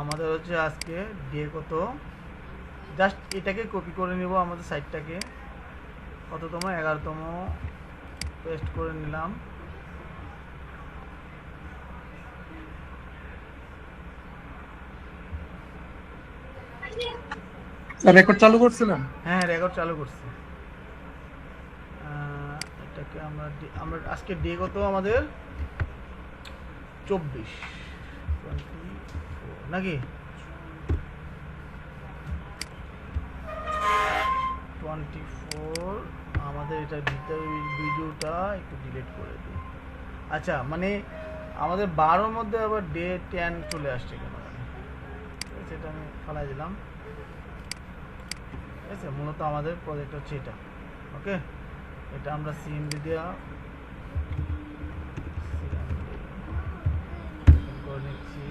আমাদের হচ্ছে আজকে ডে কত, জাস্ট এটাকে কপি করে নিব আমাদের সাইটটাকে, কততম 11তম পেস্ট করে নিলাম। রেকর্ড চালু করছিলেন? হ্যাঁ, রেকর্ড চালু করছি। এটাকে আমরা আমরা আজকে ডে কত আমাদের 24 নাকি 24। আমাদের এটার ভিতরে ভিডিওটা একটু ডিলিট করে দিই। আচ্ছা, মানে আমাদের 12-র মধ্যে আবার ডে 10 চলে আসছে কেন, মানে ঠিক আছে, এটা আমি ফালাই দিলাম। ঠিক আছে, মূলত আমাদের প্রজেক্ট হচ্ছে এটা। ওকে, এটা আমরা সিএমডি দেওয়া করে নিচ্ছি।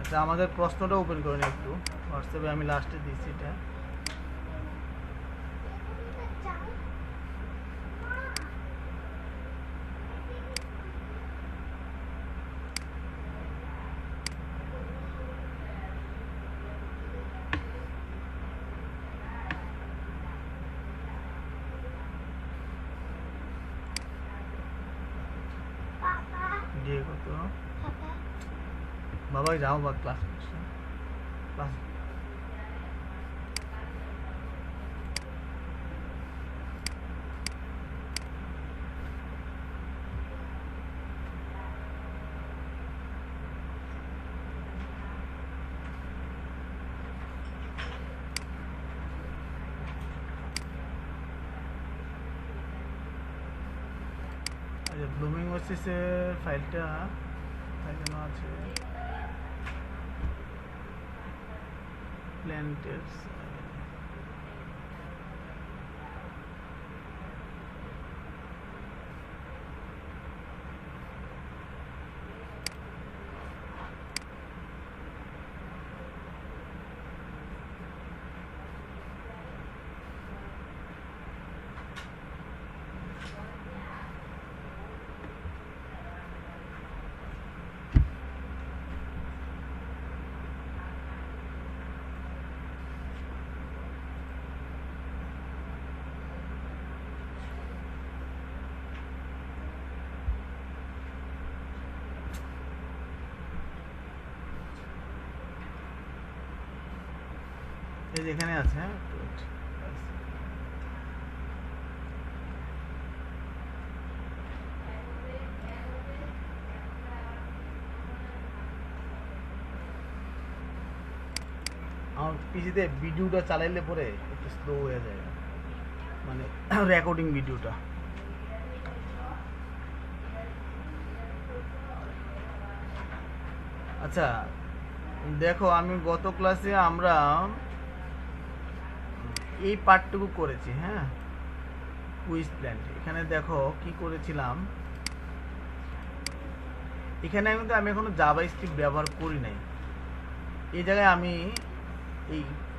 আচ্ছা, আমাদের প্রশ্নটা ওপেন করে নিই একটু। হোয়াটসঅ্যাপে আমি লাস্টে দিচ্ছি এটা। দিয়ে কত বাবা যাও বা ক্লাস ক্লাস। আচ্ছা, ব্লুমিং ওসিসের ফাইলটা কেন আছে, প্ল্যান্টের এই যেখানে আছে। হ্যাঁ, আমার পিসিতে ভিডিওটা চালাইলে পরে একটু স্লো হয়ে যায়, মানে রেকর্ডিং ভিডিওটা। আচ্ছা দেখো, আমি গত ক্লাসে আমরা এই পার্টটুকু করেছি। হ্যাঁ, কুইজ প্ল্যান্ট। এখানে দেখো কি করেছিলাম, এখানে কিন্তু আমি এখনো জাভা স্ক্রিপ্ট ব্যবহার করি নাই। এই জায়গায় আমি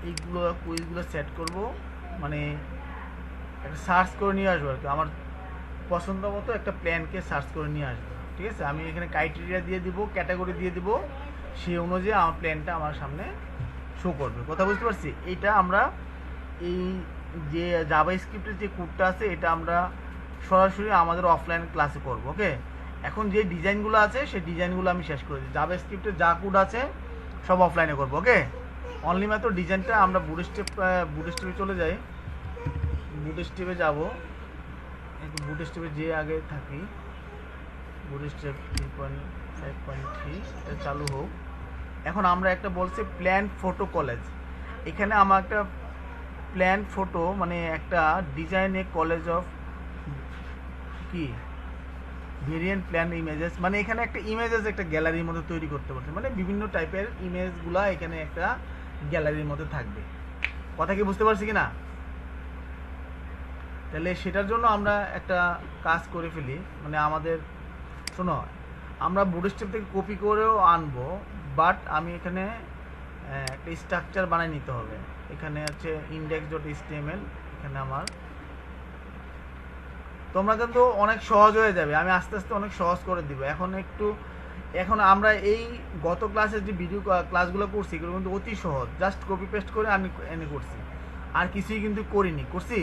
এইগুলো কুইজগুলো সেট করব, মানে একটা সার্চ করে নিয়ে আসবো আর কি, আমার পছন্দ মতো একটা প্ল্যানকে সার্চ করে নিয়ে আসবো। ঠিক আছে, আমি এখানে ক্রাইটেরিয়া দিয়ে দিব, ক্যাটাগরি দিয়ে দিব, সেই অনুযায়ী আমার প্ল্যানটা আমার সামনে শো করবে। কথা বুঝতে পারছি? এইটা আমরা এই যে জাভা স্ক্রিপ্টের যে কোডটা আছে, এটা আমরা সরাসরি আমাদের অফলাইন ক্লাসে করব। ওকে, এখন যে ডিজাইনগুলো আছে সেই ডিজাইনগুলো আমি শেষ করে দিই। জাভা স্ক্রিপ্টের যা কোড আছে সব অফলাইনে করবো। ওকে, অনলি মাত্র ডিজাইনটা আমরা বুটস্টেপে চলে যাই। বুটস্টেপে যাব, একটু বুটস্টেপে যে আগে থাকি। বুটস্টেপ 3.5.3 এটা চালু হোক। এখন আমরা একটা বলছি প্ল্যান ফটো কলেজ, এখানে আমার একটা প্ল্যান ফটো মানে একটা ডিজাইনে কলেজ অফ কি ভেরিয়েন্ট প্ল্যান ইমেজেস, মানে এখানে একটা ইমেজেস একটা গ্যালারির মধ্যে তৈরি করতে বলছে, মানে বিভিন্ন টাইপের ইমেজগুলা এখানে একটা গ্যালারির মধ্যে থাকবে। কথা কি বুঝতে পারছি কি না? তাহলে সেটার জন্য আমরা একটা কাজ করে ফেলি, মানে আমাদের শোনো, আমরা বুটস্ট্র্যাপ থেকে কপি করেও আনবো, বাট আমি এখানে একটা স্ট্রাকচার বানিয়ে নিতে হবে। এখানে হচ্ছে index.html, এখানে আমার তোমরা কিন্তু অনেক সহজ হয়ে যাবে, আমি আস্তে আস্তে অনেক সহজ করে দিব। এখন আমরা এই গত ক্লাসের যে ভিডিও ক্লাসগুলো করছি এগুলো কিন্তু অতি সহজ, জাস্ট কপি পেস্ট করে আমি এনে করছি, আর কিছুই কিন্তু করিনি, করছি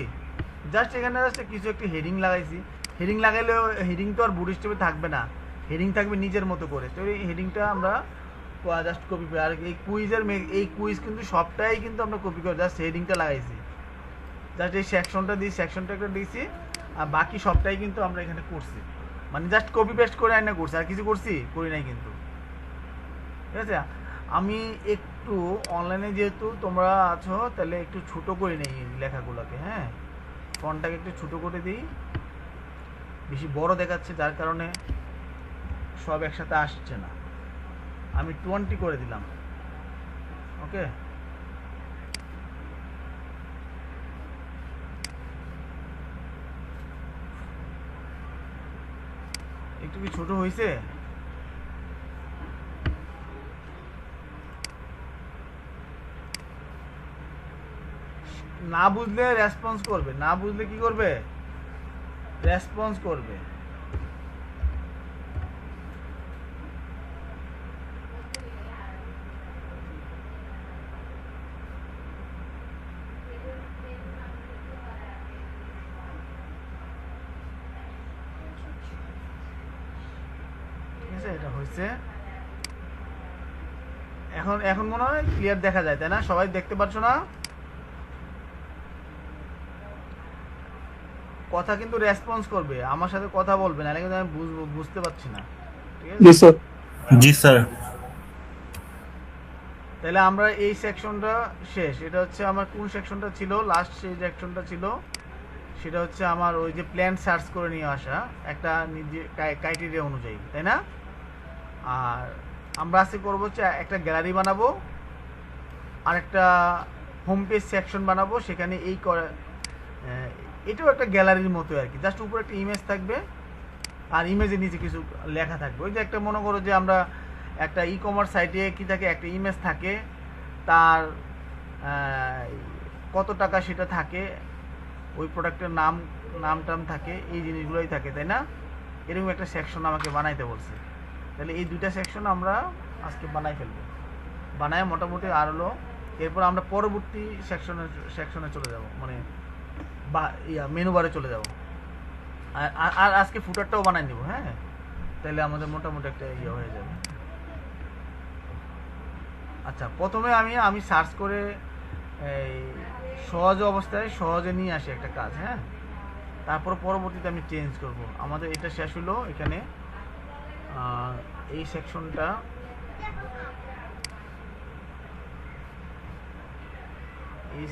জাস্ট এখানে জাস্ট কিছু একটা হেডিং লাগাইছি। হেডিং লাগাইলেও হেডিং তো আর বুটস্ট্র্যাপে থাকবে না, হেডিং থাকবে নিজের মতো করে। তো এই হেডিংটা আমরা জাস্ট কপি করে, আর এই কুইজ কিন্তু সবটাই কিন্তু আমরা কপি করে জাস্ট হেডিংটা লাগাইছি, জাস্ট এই সেকশনটা একটা দিয়েছি, আর বাকি সবটাই কিন্তু আমরা এখানে করছি, মানে জাস্ট কপি পেস্ট করে আইনা করছি, আর কিছু করি নাই কিন্তু। ঠিক আছে, আমি একটু অনলাইনে যেহেতু তোমরা আছো তাহলে একটু ছোট করে নেই লেখাগুলোকে, হ্যাঁ ফন্টটাকে একটু ছোট করে দিই, বেশি বড় দেখাচ্ছে যার কারণে সব একসাথে আসছে না। আমি 20 করে দিলাম, ওকে। একটু কি ছোট হয়েছে? না বুঝলে রেসপন্স করবে, না বুঝলে কি করবে? রেসপন্স করবে। ঠিক আছে, এটা হয়েছে। এখন মনে হয় ক্লিয়ার দেখা যায়, তাই না? সবাই দেখতে পাচ্ছ না? কথা কিন্তু রেসপন্স করবে, আমার সাথে কথা বলবে, নাহলে কিন্তু আমি বুঝতে পারছি না। ঠিক আছে, জি স্যার। জি স্যার। তাহলে আমরা এই সেকশনটা শেষ। এটা হচ্ছে আমার কোন সেকশনটা ছিল, লাস্ট সেই সেকশনটা ছিল, সেটা হচ্ছে আমার ওই যে প্ল্যান সার্চ করে নিয়ে আসা একটা নিজে ক্রাইটেরিয়া অনুযায়ী, তাই না? আর আমরা আজকে করবো হচ্ছে একটা গ্যালারি বানাবো, আর একটা হোম পেজ সেকশন বানাবো, সেখানে এটাও একটা গ্যালারির মতো আর কি, জাস্ট উপরে একটা ইমেজ থাকবে আর ইমেজের নিচে কিছু লেখা থাকবে। ওই যে একটা মনে করো যে আমরা একটা ই কমার্স সাইটে কি থাকে, একটা ইমেজ থাকে, তার কত টাকা সেটা থাকে, ওই প্রোডাক্টের নাম থাকে, এই জিনিসগুলোই থাকে, তাই না? এরকম একটা সেকশন আমাকে বানাইতে বলছে। তাহলে এই দুইটা সেকশন আমরা আজকে বানাই ফেলবো, বানায় মোটামুটি আর হলো, এরপর আমরা পরবর্তী সেকশনে চলে যাব, মানে মেনু বারে চলে যাব। আর আজকে ফুটারটাও বানাই নিব, হ্যাঁ, তাহলে আমাদের মোটামুটি একটা ইয়ে হয়ে যাবে। আচ্ছা, প্রথমে আমি সার্চ করে এই সহজ অবস্থায় সহজে নিয়ে আসি একটা কাজ, হ্যাঁ, তারপর পরবর্তীতে আমি চেঞ্জ করব। আমাদের এটা শেষ হলো এখানে, এই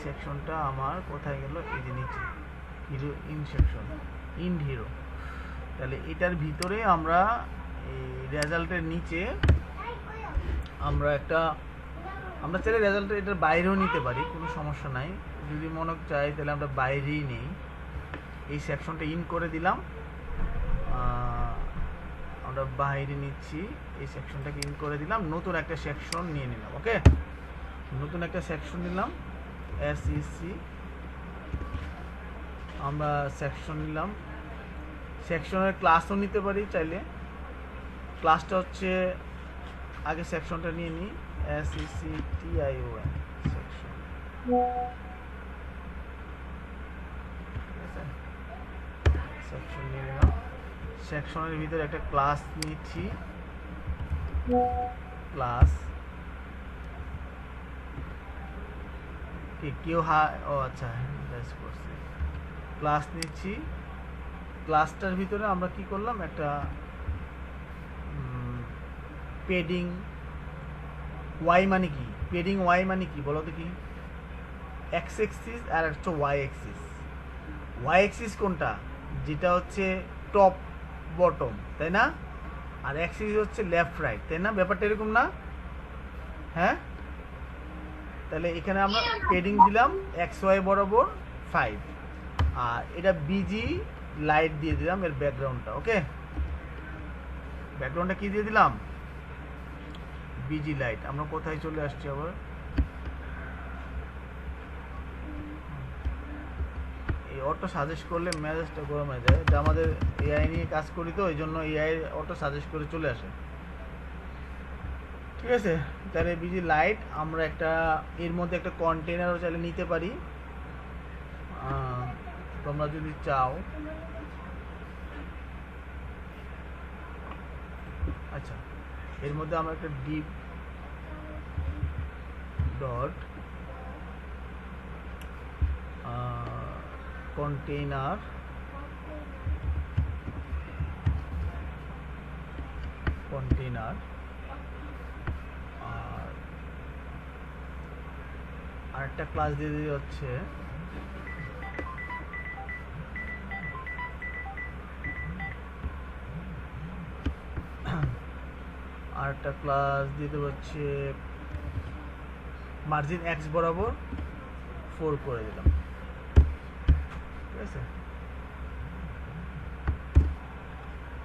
সেকশনটা আমার কোথায় গেল? এই যে নিচে হিরো ইন সেকশন, ইন্ড হিরো। তাহলে এটার ভিতরে আমরা এই রেজাল্টের নিচে আমরা চাইলে রেজাল্টের এটার বাইরেও নিতে পারি, কোনো সমস্যা নাই। যদি মনে চাই তাহলে আমরা বাইরেই নেই। এই সেকশনটা ইন করে দিলাম, আমরা বাইরে নিচ্ছি, এই সেকশনটাকে ইন করে দিলাম, নতুন একটা সেকশন নিয়ে নিলাম। ওকে, নতুন একটা সেকশন নিলাম, এসইসি, আমরা সেকশন নিলাম। সেকশনের ক্লাসও নিতে পারি চাইলে, ক্লাসটা হচ্ছে আগে সেকশনটা নিয়ে নিই, SECTION সেকশন। ঠিক আছে, সেকশন নিয়ে নিলাম। সেকশনের ভিতরে একটা ক্লাস নিচ্ছি, ক্লাস কেউ ও আচ্ছা করছে, ক্লাস নিচ্ছি। ক্লাসটার ভিতরে আমরা কি করলাম, একটা পেডিং ওয়াই মানে কি, পেডিং ওয়াই মানে কি বলো তো কি? এক্স এক্সিস আর হচ্ছে ওয়াই এক্সিস। ওয়াই এক্সিস কোনটা? যেটা হচ্ছে টপ বটম, তাই না? আর এক্সিস হচ্ছে লেফট রাইট, তাই না? ব্যাপারটা এরকম না? হ্যাঁ, তাহলে এখানে আমরা পেডিং দিলাম এক্স ওয়াই বরাবর 5, আর এটা বিজি লাইট দিয়ে দিলাম এর ব্যাকগ্রাউন্ডটা। ওকে, ব্যাকগ্রাউন্ডটা কি দিয়ে দিলাম? Busy light. আমরা কোথায় চলে আসছি আবার? এই অটো সাজেস্ট করলে মেজাজটা গরম হয়ে যায়, যে আমাদের এআই নিয়ে কাজ করি তো এই জন্য এআই অটো সাজেস্ট করে চলে আসে। ঠিক আছে, তাহলে বিজি লাইট আমরা একটা এর মধ্যে একটা কন্টেনারও চাইলে নিতে পারি, তোমরা যদি চাও। আচ্ছা, এর মধ্যে আমরা একটা ডিপ ডট কন্টেইনার আর আরেকটা ক্লাস দিয়ে দিয়ে হচ্ছে আরেকটা ক্লাস দিতে হচ্ছে মার্জিন এক্স বরাবর 4 করে দিলাম। ঠিক আছে,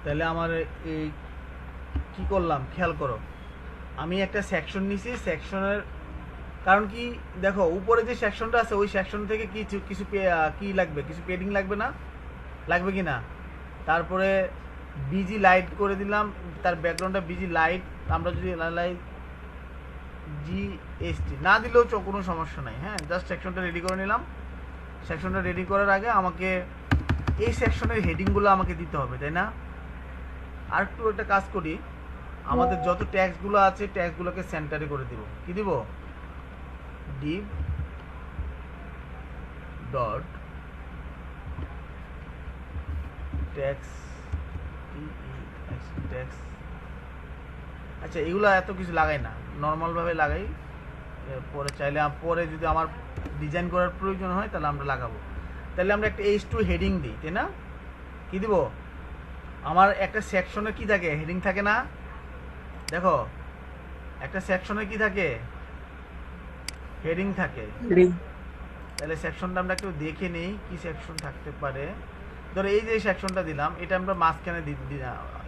তাহলে আমার এই কি করলাম খেয়াল করো, আমি একটা সেকশন নিছি, সেকশনের কারণ কি দেখো, উপরে যে সেকশনটা আছে ওই সেকশন থেকে কিছু কিছু কি লাগবে, কিছু পেডিং লাগবে না? লাগবে কি না? তারপরে বিজি লাইট করে দিলাম, তার ব্যাকগ্রাউন্ডটা বিজি লাইট। আমরা যদি লাইট জিএসটি না দিলেও কোনো সমস্যা নাই। হ্যাঁ, জাস্ট সেকশনটা রেডি করে নিলাম। সেকশনটা রেডি করার আগে আমাকে এই সেকশনের হেডিংগুলো আমাকে দিতে হবে, তাই না? আর একটু একটা কাজ করি, আমাদের যত ট্যাক্সগুলো আছে ট্যাক্সগুলোকে সেন্টারে করে দিব। কি দিব? div dot tax tax. আচ্ছা, এগুলো এত কিছু লাগাই না, নর্মালভাবে লাগাই। পরে চাইলে পরে যদি আমার ডিজাইন করার প্রয়োজন হয় তাহলে আমরা লাগাবো। তাহলে আমরা একটা H2 হেডিং দিই, তাই না? কি দিব? আমার একটা সেকশনে কি থাকে? হেডিং থাকে না? দেখো, একটা সেকশনে কি থাকে? হেডিং থাকে। তাহলে সেকশনটা আমরা একটু দেখে নেই কি সেকশন থাকতে পারে। ধরো এই যে সেকশনটা দিলাম, এটা আমরা মাঝখানে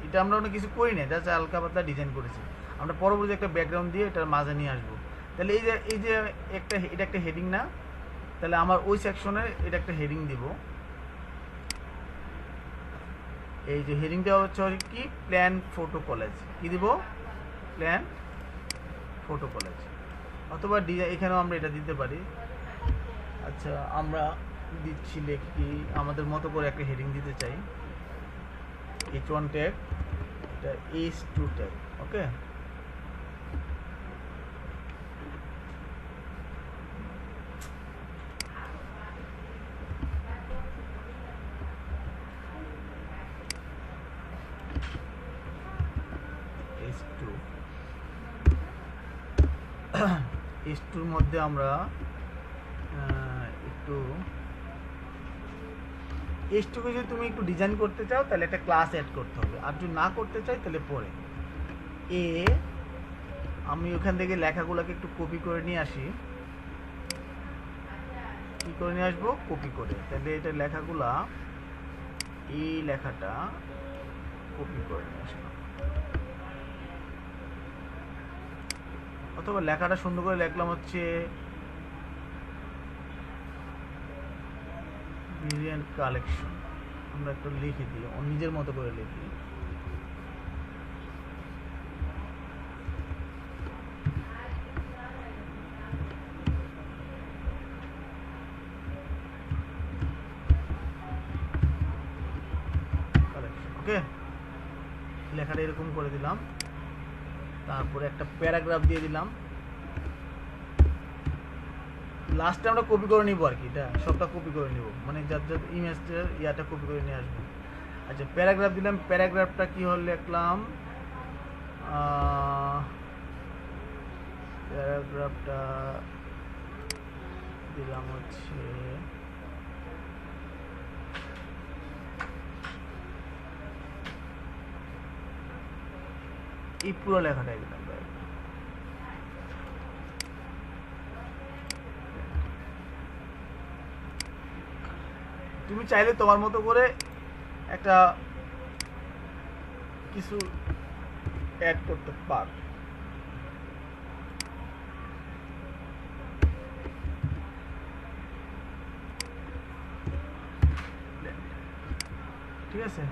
এটা আমরা অনেক কিছু করি না, জাস্ট হালকা পাতলা ডিজাইন করেছি। আমরা পরবর্তী একটা ব্যাকগ্রাউন্ড দিয়ে এটার মাঝে নিয়ে আসবো। তাহলে এই যে এটা একটা হেডিং না? তাহলে আমার ওই সেকশনে এটা একটা হেডিং দিব। এই যে হেডিংটা হচ্ছে কি? Plan photo college. কি দিব? Plan photo college. অথবা এখানেও আমরা এটা দিতে পারি। আচ্ছা, আমরা দিচ্ছি লেখি আমাদের মতো করে একটা হেডিং দিতে চাই। H1 ট্যাগ, এটা H2 ট্যাগ। ওকে, H2 মধ্যে আমরা একটু H2 কে যদি তুমি একটু ডিজাইন করতে চাও তাহলে একটা ক্লাস অ্যাড করতে হবে, আর যদি না করতে চাই তাহলে পরে আমি ওখান থেকে লেখাগুলোকে একটু কপি করে নিয়ে আসি। কি করে নিয়ে আসবো? কপি করে। তাহলে এটা লেখাগুলা, এই লেখাটা কপি করে নিয়ে আসলাম, অথবা লেখাটা সুন্দর করে লিখলাম হচ্ছে ভেরিয়েন্ট কালেকশন। আমরা একটু লিখে দিই, নিজের মতো করে লিখি। ওকে, লেখাটা এরকম করে দিলাম। তারপরে একটা প্যারাগ্রাফ দিয়ে দিলাম। লাস্টে আমরা কপি করে নিব আর কি, এটা সবটা কপি করে নিব, মানে যার যার ইমেজটার ইয়াটা কপি করে নিয়ে আসবো। আচ্ছা, প্যারাগ্রাফ দিলাম। প্যারাগ্রাফটা কি হল লিখলাম? প্যারাগ্রাফটা দিলাম হচ্ছে এই পুরো লেখাটাই দিলাম। তুমি চাইলে তোমার মতো করে একটা কিছু অ্যাড করতে পার। ঠিক আছে,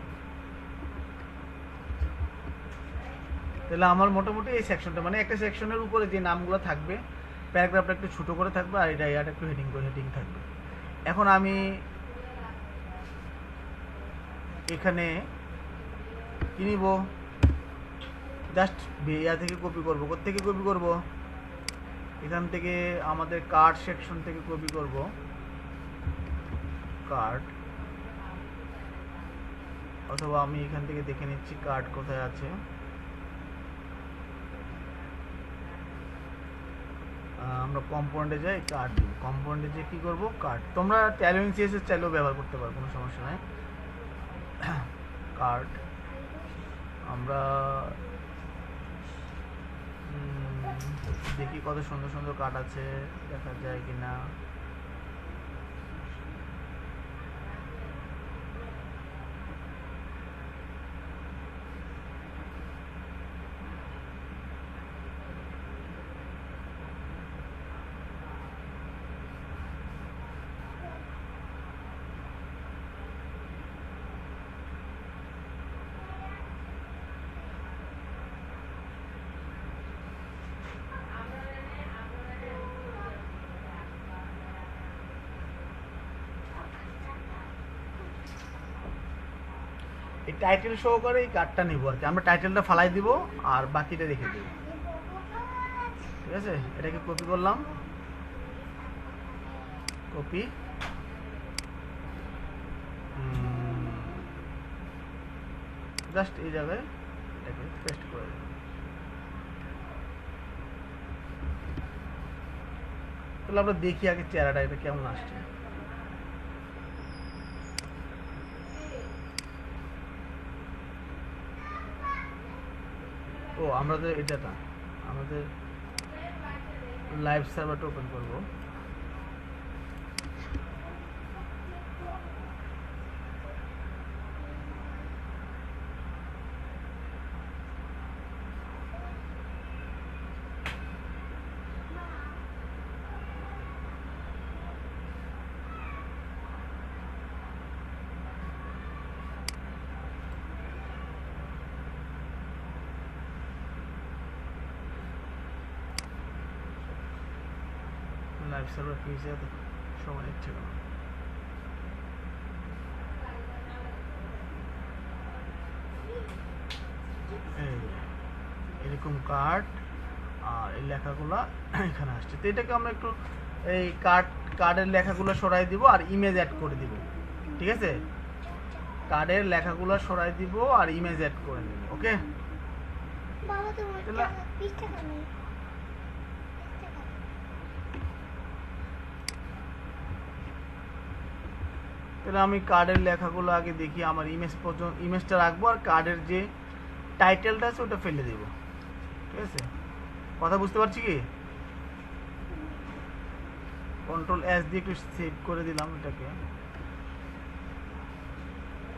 তাহলে আমার মোটামুটি এই সেকশনটা মানে একটা সেকশনের উপরে যে নামগুলো থাকবে, প্যারাগ্রাফটা একটু ছোট করে থাকবে আর এটা একটু হেডিং করে হেডিং থাকবে। এখন আমি এখানে কি নিব, জাস্ট ইয়া থেকে কপি করব। কোত্থেকে কপি করব? এখান থেকে আমাদের কার্ড সেকশন থেকে কপি করব। কার্ড, অথবা আমি এখান থেকে দেখে নিচ্ছি কার্ড কোথায় আছে। আমরা কম্পাউন্ডে যাই, কার্ড দিব। কম্পাউন্ডে যে কি করব, কার্ড। তোমরা ট্যালিং সিএসএস চাইলেও ব্যবহার করতে পারো, কোনো সমস্যা নাই। কার্ড আমরা দেখি কত সুন্দর সুন্দর কার্ড আছে, দেখা যায় কিনা। এই টাইটেল সহকারে এই কার্ডটা নিব আর কি। আমরা টাইটেলটা ফালাই দিব আর বাকিটা রেখে দেব। ঠিক আছে, এটাকে কপি করলাম, কপি, জাস্ট এই জায়গায় এটাকে পেস্ট করে দেব। তাহলে আমরা দেখি আগে চেহারাটা এটা কেমন আসছে। ও আমরা তো এটা আমাদের লাইভ সার্ভারটা ওপেন করব। লাইভ সার্ভার পেজে এত সময় নিচ্ছে কেন? এরকম কার্ড আর এই লেখাগুলো এখানে আসছে। তো এটাকে আমরা একটু এই কার্ডের লেখাগুলো সরাই দিব আর ইমেজ অ্যাড করে দিব। ঠিক আছে, কার্ডের লেখাগুলো সরাই দিব আর ইমেজ অ্যাড করে দিব। ওকে, তাহলে আমি কার্ডের লেখাগুলো আগে দেখি। আমার ইমেজটা রাখবো আর কার্ডের যে টাইটেলটা আছে ওটা ফেলে দেব। ঠিক আছে, কথা বুঝতে পারছি কি? কন্ট্রোল এস দিয়ে একটু সেভ করে দিলাম এটাকে।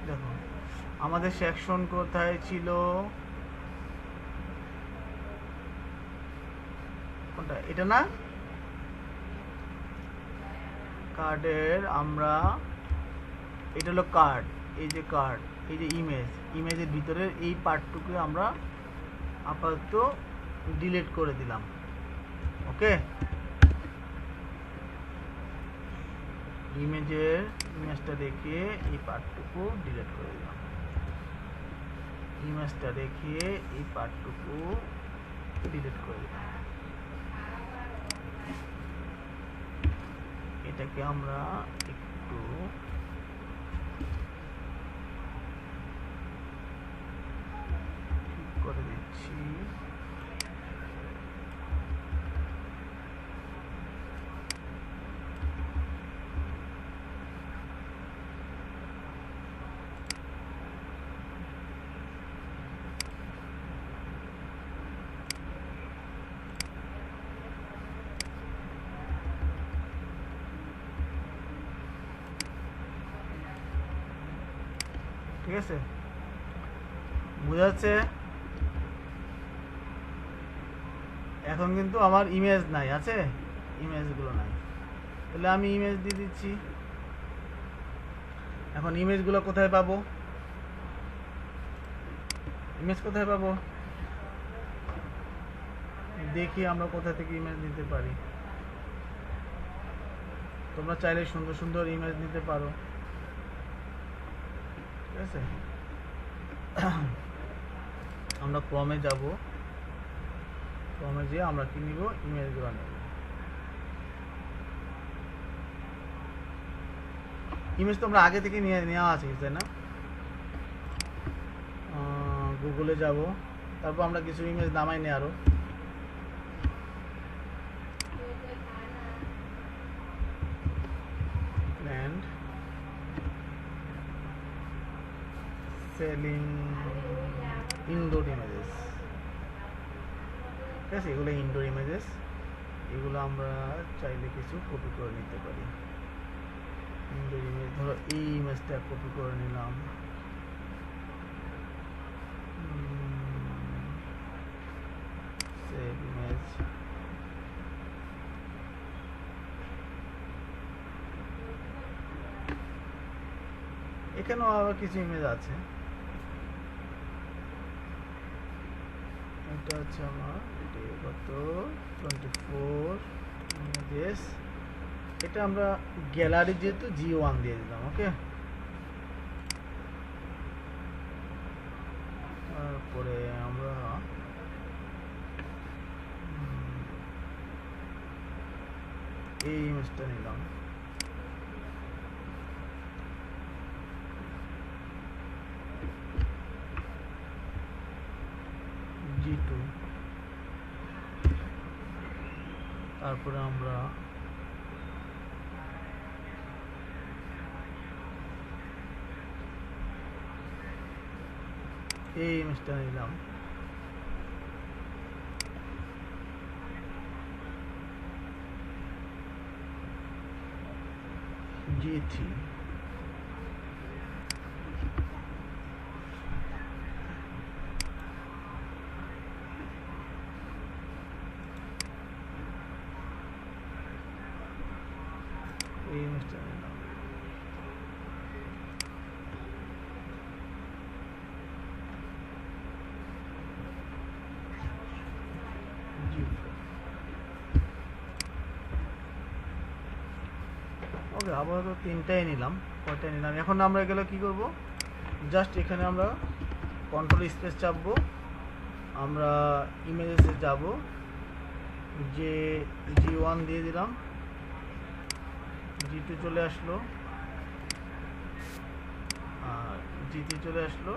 দেখো আমাদের সেকশন কোথায় ছিল, কোনটা? এটা না, কার্ডের আমরা এটা হলো কার্ড। এই যে কার্ড, এই যে ইমেজের ভিতরের এই পার্টটুকু আমরা আপাতত ডিলিট করে দিলাম। ওকে, ইমেজটা রেখে এই পার্টটুকু ডিলিট করে দিলাম। ইমেজটা রেখে এই পার্টটুকু ডিলিট করে দিলাম। এটাকে আমরা একটু ঠিক করে দিচ্ছি। ঠিক আছে, বোঝা যাচ্ছে? এখন কিন্তু আমার ইমেজ নাই, আছে ইমেজগুলো নাই, তাহলে আমি ইমেজ দিয়ে দিচ্ছি। এখন ইমেজগুলো কোথায় পাবো? ইমেজ কোথায় পাবো দেখি আমরা কোথা থেকে ইমেজ নিতে পারি। তোমরা চাইলে সুন্দর সুন্দর ইমেজ নিতে পারো, ঠিক আছে। আমরা ক্রমে যাব, ক্রমে যেয়ে আমরা কি নিব? ইমেজগুলো নেব। ইমেজ তোমরা আগে থেকে নেওয়া আছে, তাই না? গুগলে যাব, তারপর আমরা কিছু ইমেজ নামাই নিই আরো। and selling indoor images, ঠিক আছে, এগুলো ইনডোর ইমেজেস। এগুলো আমরা চাইলে কিছু কপি করে নিতে পারি। ইনডোর ইমেজ, ধরো এই ইমেজটা কপি করে নিলাম, সেভ ইমেজ। এখানেও আবার কিছু ইমেজ আছে। এটা হচ্ছে আমার কত 24 ইমেজেস। এটা আমরা গ্যালারি যেহেতু G1 দিয়ে দিলাম, ওকে। তারপরে আমরা এই ইমেজটা নিলাম, G2। তারপরে আমরা এই ইমেজটা নিলাম, G3। এই ইমেজটা নিলাম, ওকে। আপাতত তিনটাই নিলাম, কয়টা নিলাম। এখন আমরা এগুলো কি করব? জাস্ট এখানে আমরা কন্ট্রোল স্পেস চাপবো, আমরা ইমেজেসে যাব, যে G1 দিয়ে দিলাম, G2 চলে আসলো, আর G3 চলে আসলো,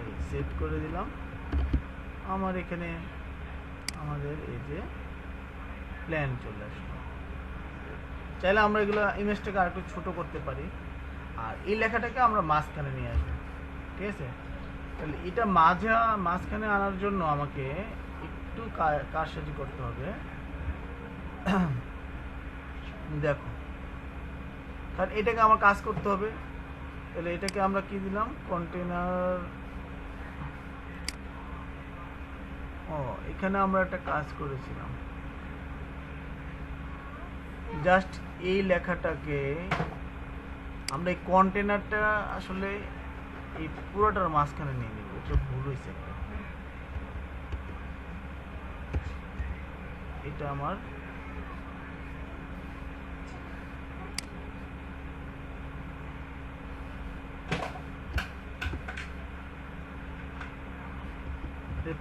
এই সেট করে দিলাম। আমার এখানে আমাদের এই যে প্ল্যান চলে আসলো। চাইলে আমরা এগুলো ইমেজটাকে আর একটু ছোটো করতে পারি, আর এই লেখাটাকে আমরা মাঝখানে নিয়ে আসবো, ঠিক আছে। তাহলে এটা মাঝখানে আনার জন্য আমাকে একটু কারসাজি করতে হবে। দেখো, কারণ এটাকে আমার কাজ করতে হবে। তাহলে এটাকে আমরা কি দিলাম? কন্টেনার। এখানে আমরা একটা কাজ করেছিলাম, জাস্ট এই লেখাটাকে আমরা এই কন্টেনারটা আসলে এই পুরোটার মাঝখানে নিয়ে নিব। এটা ভুল হয়েছে একটা, এটা আমার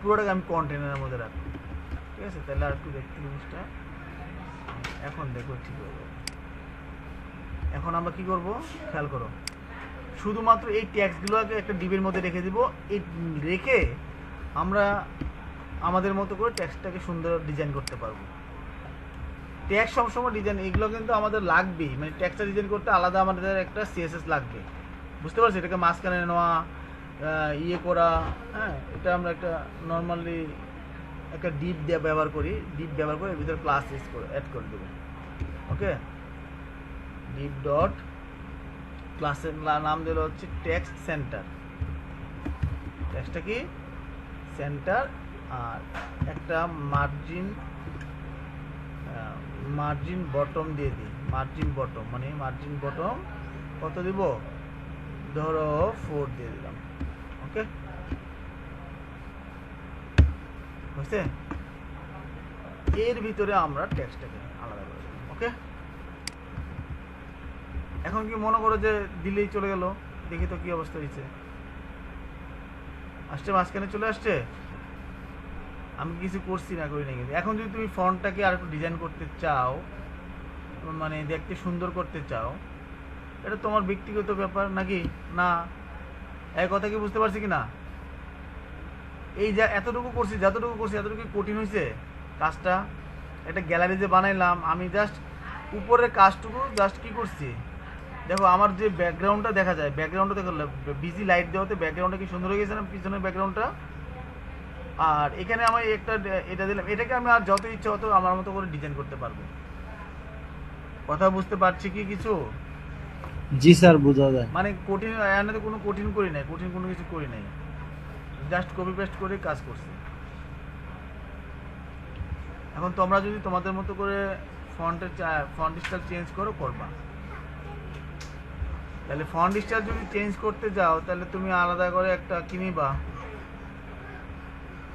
পুরোটাকে আমি কন্টেনারের মধ্যে রাখবো, ঠিক আছে। তাহলে আর একটু দেখতে জিনিসটা, এখন দেখো ঠিক হবে। এখন আমরা কি করব? খেয়াল করো, শুধুমাত্র এই ট্যাক্সগুলোকে একটা ডিবের মধ্যে রেখে দিব। এই রেখে আমরা আমাদের মতো করে ট্যাক্সটাকে সুন্দর ডিজাইন করতে পারবো। ট্যাক্স সবসময় ডিজাইন, এগুলো কিন্তু আমাদের লাগবেই, মানে ট্যাক্সটা ডিজাইন করতে আলাদা আমাদের একটা সিএসএস লাগবে, বুঝতে পারছি? এটাকে মাঝখানে নেওয়া, ইয়ে করা, হ্যাঁ, এটা আমরা একটা নর্মালি একটা ডিপ দিয়ে ব্যবহার করি। ডিপ ব্যবহার করে এর ভিতরে ক্লাস অ্যাড করে দেবো, ওকে। ডিপ ডট ক্লাসের নাম দিল হচ্ছে টেক্সট সেন্টার। টেক্সটটা কি সেন্টার, আর একটা মার্জিন বটম দিয়ে দিই। মার্জিন বটম মানে মার্জিন বটম কত দিব, ধরো 4 দিয়ে দিলাম। ওকে, হয়েছে? এর ভিতরে আমরা টেক্সটটাকে আলাদা করে দিলাম। ওকে, এখন কি মনে করো যে দিলেই চলে গেল, দেখি তো কি অবস্থা হয়েছে। আসছে, মাঝখানে চলে আসছে। আমি কিছু করছি না, করি না। কিন্তু এখন যদি তুমি ফন্টটাকে আর একটু ডিজাইন করতে চাও, মানে দেখতে সুন্দর করতে চাও, এটা তোমার ব্যক্তিগত ব্যাপার নাকি না? এক কথা কি বুঝতে পারছি কি না? এই যা এতটুকু করছি, যতটুকু করছি এতটুকু কঠিন হয়েছে কাজটা। একটা গ্যালারি যে বানাইলাম আমি, জাস্ট উপরের কাজটুকু জাস্ট কি করছি দেখো, আমার যে ব্যাকগ্রাউন্ডটা দেখা যায়, ব্যাকগ্রাউন্ডটা দেখো বিজি লাইট দেওয়াতে ব্যাকগ্রাউন্ডটা কি সুন্দর হয়ে গেছে না, পিছনের ব্যাকগ্রাউন্ডটা। আর এখানে আমি একটা এটা দিলাম, এটাকে আমি আর যত ইচ্ছা হতো আমার মতো করে ডিজাইন করতে পারবো। কথা বুঝতে পারছি কি কিছু? জি স্যার, বোঝা যায়। মানে কঠিন, এখানে তো কোনো কঠিন করি নাই, কঠিন কোনো কিছু করি নাই, জাস্ট কপি পেস্ট করে কাজ করছি। এখন তোমরা যদি তোমাদের মতো করে ফন্ট স্টাইল চেঞ্জ করো, করবা। তাহলে ফন্ট স্টাইল যদি চেঞ্জ করতে যাও, তাহলে তুমি আলাদা করে একটা কিনিবা,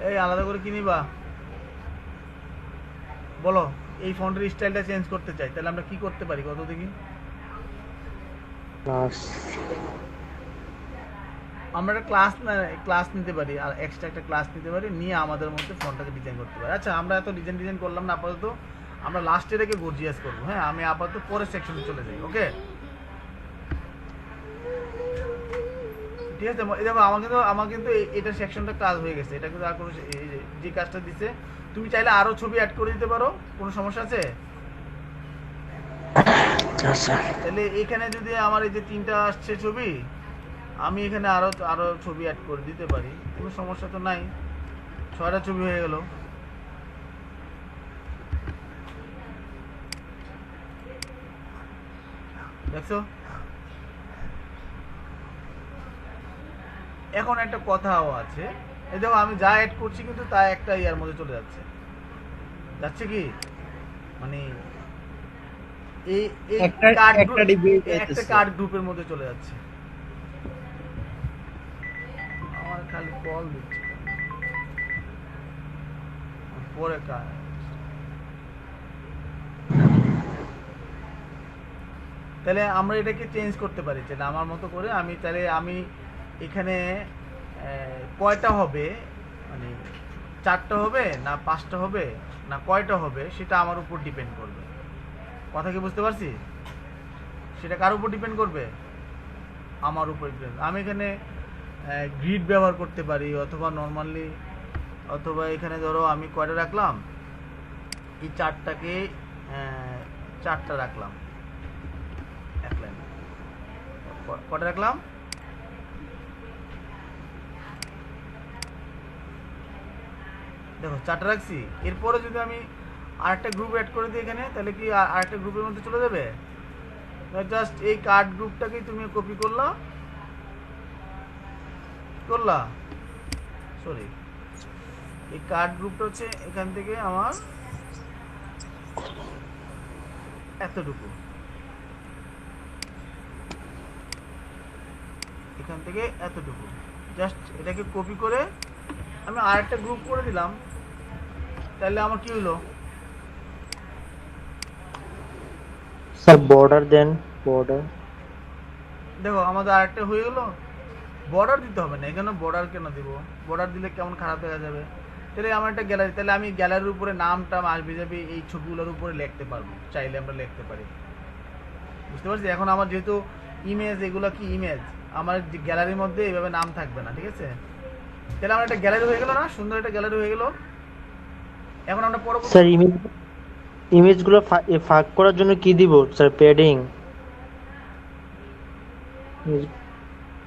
এই আলাদা করে কিনিবা। বলো, এই ফন্টের স্টাইলটা চেঞ্জ করতে চাই, তাহলে আমরা কি করতে পারি কত দেখি? আমরা একটা ক্লাস নিতে পারি, আর এক্সট্রা একটা ক্লাস নিতে পারি, নিয়ে আমাদের মধ্যে ফন্টটাকে ডিজাইন করতে পারি। আচ্ছা, আমরা এত ডিজাইন করলাম না, আপাতত আমরা লাস্টে রেখে গর্জিয়াস করবো। হ্যাঁ, আমি আপাতত পরের সেকশনে চলে যাই। ওকে, ঠিক আছে। এই দেখো, আমার কিন্তু এটা সেকশনটা কাজ হয়ে গেছে। এটা কিন্তু আর কোনো যে কাজটা দিছে, তুমি চাইলে আরো ছবি অ্যাড করে দিতে পারো, কোনো সমস্যা আছে? তাহলে এখানে যদি আমার এই যে 3টা আসছে ছবি, আমি এখানে আরো ছবি অ্যাড করে দিতে পারি, কোনো সমস্যা তো নাই। 6টা ছবি হয়ে গেল। দেখছো? এখন একটা কথাও আছে, এই দেখো আমি যা অ্যাড করছি কিন্তু তা একটা ইয়ার মধ্যে চলে যাচ্ছে কি, মানে এই একটা কার্ড গ্রুপের মধ্যে চলে যাচ্ছে। আমার খালি কল দিচ্ছে পরে কাজ। তাহলে আমরা এটাকে চেঞ্জ করতে পারি, তাহলে আমার মতো করে আমি এখানে কয়টা হবে, মানে 4টা হবে না 5টা হবে না কয়টা হবে, সেটা আমার উপর ডিপেন্ড করবে। কথা কি বুঝতে পারছি? সেটা কার উপর ডিপেন্ড করবে? আমার উপর ডিপেন্ড। আমি এখানে গ্রিড ব্যবহার করতে পারি, অথবা নর্মালি, অথবা এখানে ধরো আমি কয়টা রাখলাম, এই 4টাকে 4টা রাখলাম, এক লাইন কয়টা রাখলাম, দেখো 4টা রাখছি। এরপরে যদি আমি আরেকটা গ্রুপ অ্যাড করে দিই এখানে, তাহলে কি আরেকটা গ্রুপের মধ্যে চলে যাবে? জাস্ট এই কার্ড গ্রুপটাকেই তুমি কপি করলা, সরি, এই কার্ড গ্রুপটা হচ্ছে এখান থেকে আমার এতটুকু, এখান থেকে এতটুকু, জাস্ট এটাকে কপি করে আমি আরেকটা গ্রুপ করে দিলাম। তাহলে আমার কি হলো? স্যার বর্ডার দেন, বর্ডার। দেখো আমাদের আরেকটা হয়ে গেল। বর্ডার দিতে হবে না, এখানে বর্ডার কেন দিব? বর্ডার দিলে কেমন খারাপ দেখা যাবে। তাহলে আমার একটা গ্যালারি, তাহলে আমি গ্যালারির উপরে নামটা আসবে যাবে, এই ছবিগুলোর উপরে লিখতে পারবো, চাইলে আমরা লিখতে পারি। বুঝতে পারছি? এখন আমার যেহেতু ইমেজ, এগুলো কি ইমেজ, আমার গ্যালারির মধ্যে এইভাবে নাম থাকবে না, ঠিক আছে? তাহলে আমার একটা গ্যালারি হয়ে গেল না, সুন্দর একটা গ্যালারি হয়ে গেল। এখন আমরা পরবর্তী স্যার ইমেজগুলো ফাঁক করার জন্য কি দিব স্যার? প্যাডিং।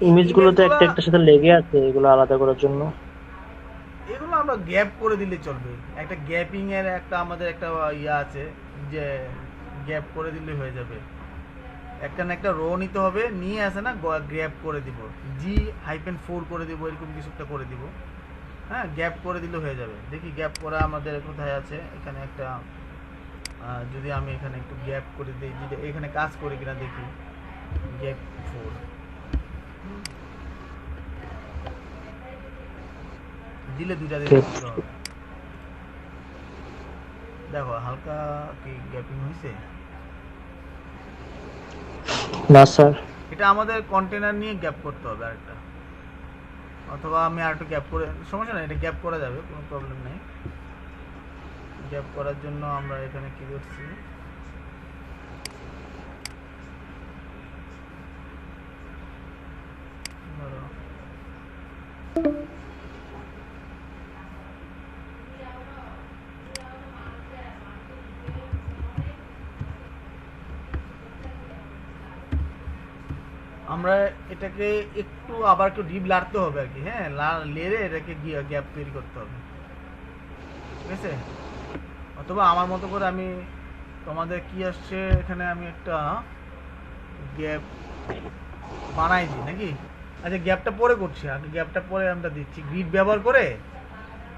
ইমেজগুলো তো একটা একটার সাথে লেগে আছে, এগুলো আলাদা করার জন্য এগুলো আমরা গ্যাপ করে দিলে চলবে। একটা গ্যাপিং এর আমাদের একটা ইয়া আছে, যে গ্যাপ করে দিলে হয়ে যাবে। একটা রো নিতে হবে, নিয়ে আসে না গ্র্যাপ করে দিব, G-4 করে দিব, এরকম কিছু একটা করে দিব। হ্যাঁ, গ্যাপ করে দিলে হয়ে যাবে। দেখি গ্যাপ করা আমাদের কোথায় আছে। এখানে একটা যদি আমি এখানে একটু গ্যাপ করে দিই, যদি এখানে কাজ করি কিনা দেখি। গ্যাপ 4 দিলে দুইটা দিলে হবে। দেখো হালকা কি গ্যাপিং হয়েছে। না স্যার। এটা আমাদের কন্টেনার নিয়ে গ্যাপ করতে হবে আরেকটা, অথবা আমি আরেকটু গ্যাপ করে, সমস্যা নাই, এটা গ্যাপ করা যাবে, কোনো প্রবলেম নেই। গ্যাপ করার জন্য আমরা এখানে কি করছি, ধরো আমরা এটাকে একটু আবার একটু ডিপ লাড়তে হবে আর কি। হ্যাঁ, লেড়ে এটাকে গ্যাপ তৈরি করতে হবে, ঠিক আছে? অথবা আমার মতো করে আমি তোমাদের কি আসছে এখানে, আমি একটা গ্যাপ বানাই দিই নাকি? আচ্ছা, গ্যাপটা পরে করছি, আগে গ্যাপটা পরে আমরা দিচ্ছি। গ্রিড ব্যবহার করে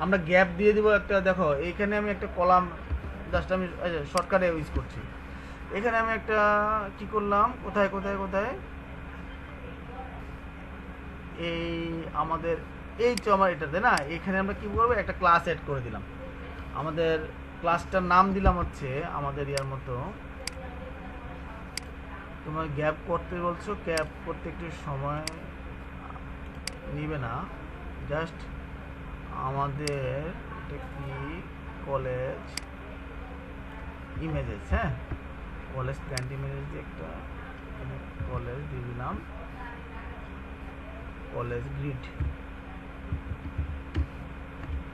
আমরা গ্যাপ দিয়ে দিব একটা। দেখো এইখানে আমি একটা কলাম জাস্ট আমি শর্টকাটে ইউজ করছি। এখানে আমি একটা কি করলাম, কোথায় কোথায় কোথায়, এই আমাদের এই তো আমার এটাতে না, এখানে আমরা কি করবো, একটা ক্লাস অ্যাড করে দিলাম। আমাদের ক্লাসটার নাম দিলাম হচ্ছে আমাদের ইয়ার মতো। তোমার গ্যাপ করতে বলছো, গ্যাপ করতে একটু সময় নিবে না, জাস্ট আমাদের এটা কি কলেজ ইমেজেস। হ্যাঁ, কলেজ প্ল্যান্ট ইমেজেস দিয়ে একটা কলেজ দিয়ে দিলাম, কলেজ গ্রিড।